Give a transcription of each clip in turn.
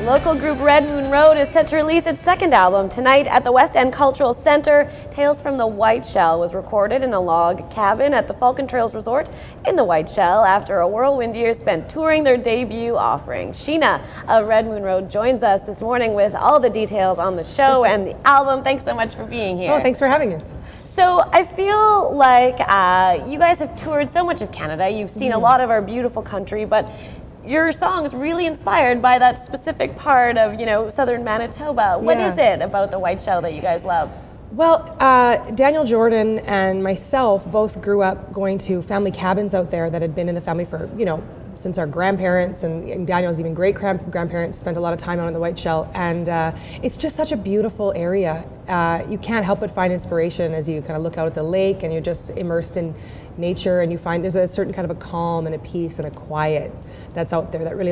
Local group Red Moon Road is set to release its second album tonight at the West End Cultural Centre. Tales from the White Shell was recorded in a log cabin at the Falcon Trails Resort in the White Shell after a whirlwind year spent touring their debut offering. Sheena of Red Moon Road joins us this morning with all the details on the show and the album. Thanks so much for being here. Oh, thanks for having us. So I feel like you guys have toured so much of Canada. You've seen a lot of our beautiful country, but your song is really inspired by that specific part of, southern Manitoba. What is it about the White Shell that you guys love? Well, Daniel Jordan and myself both grew up going to family cabins out there that had been in the family for, since our grandparents, and Daniel's even great-grandparents spent a lot of time out on the White Shell, and it's just such a beautiful area. You can't help but find inspiration as you kind of look out at the lake and you're just immersed in nature, and you find there's a certain kind of a calm and a peace and a quiet that's out there that really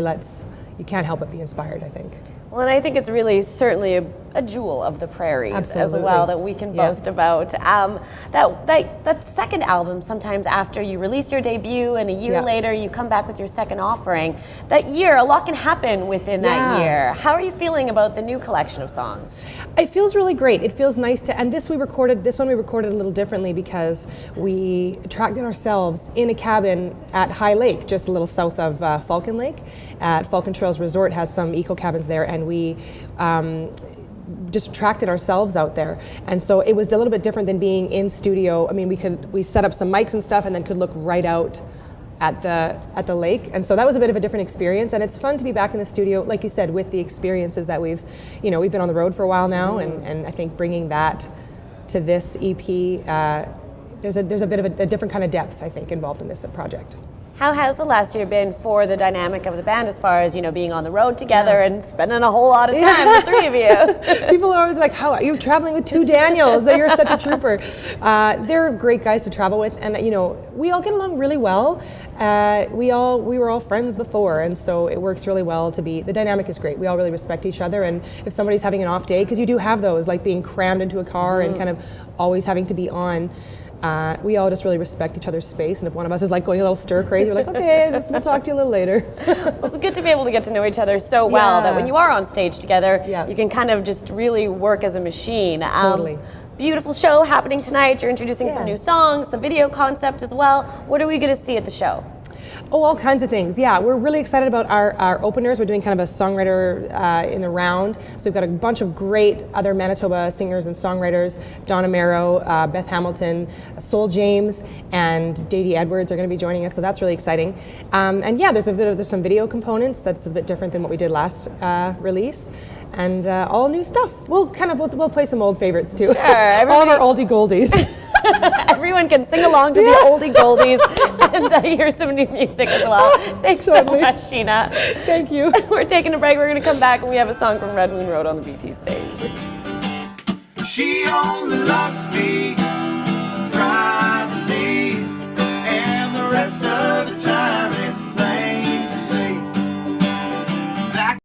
you can't help but be inspired, I think. Well, and I think it's really certainly a jewel of the prairies as well that we can boast about. That second album, sometimes after you release your debut and a year later you come back with your second offering, that year, a lot can happen within that year. How are you feeling about the new collection of songs? It feels really great. It feels nice to, and this one we recorded a little differently because we tracked it ourselves in a cabin at High Lake, just a little south of Falcon Lake. At Falcon Trails Resort has some eco cabins there, and we just tracked it ourselves out there, and so it was a little bit different than being in studio. I mean, we set up some mics and stuff, and then could look right out at the lake, and so that was a bit of a different experience. And it's fun to be back in the studio, like you said, with the experiences that we've been on the road for a while now, and I think bringing that to this EP, there's a bit of a different kind of depth, I think, involved in this project. How has the last year been for the dynamic of the band as far as, being on the road together and spending a whole lot of time, the three of you? People are always like, how are you traveling with two Daniels? You're such a trooper. They're great guys to travel with, and we all get along really well. We were all friends before, and so it works really well the dynamic is great. We all really respect each other, and if somebody's having an off day, because you do have those, like being crammed into a car and kind of always having to be on, we all just really respect each other's space, and if one of us is like going a little stir crazy, we're like, okay, we'll talk to you a little later. Well, it's good to be able to get to know each other so well that when you are on stage together, you can kind of just really work as a machine. Totally. Beautiful show happening tonight. You're introducing some new songs, some video concept as well. What are we going to see at the show? Oh, all kinds of things. Yeah, we're really excited about our openers. We're doing kind of a songwriter in the round. So we've got a bunch of great other Manitoba singers and songwriters. Donna Marrow, Beth Hamilton, Soul James, and Dadey Edwards are going to be joining us. So that's really exciting. And yeah, there's some video components that's a bit different than what we did last release. And all new stuff. We'll play some old favorites too. Sure, all of our oldie goldies. Everyone can sing along to the oldie goldies and hear some new music as well. Thanks so much, Sheena. Thank you. We're taking a break. We're going to come back and we have a song from Red Moon Road on the BT stage. She only loves me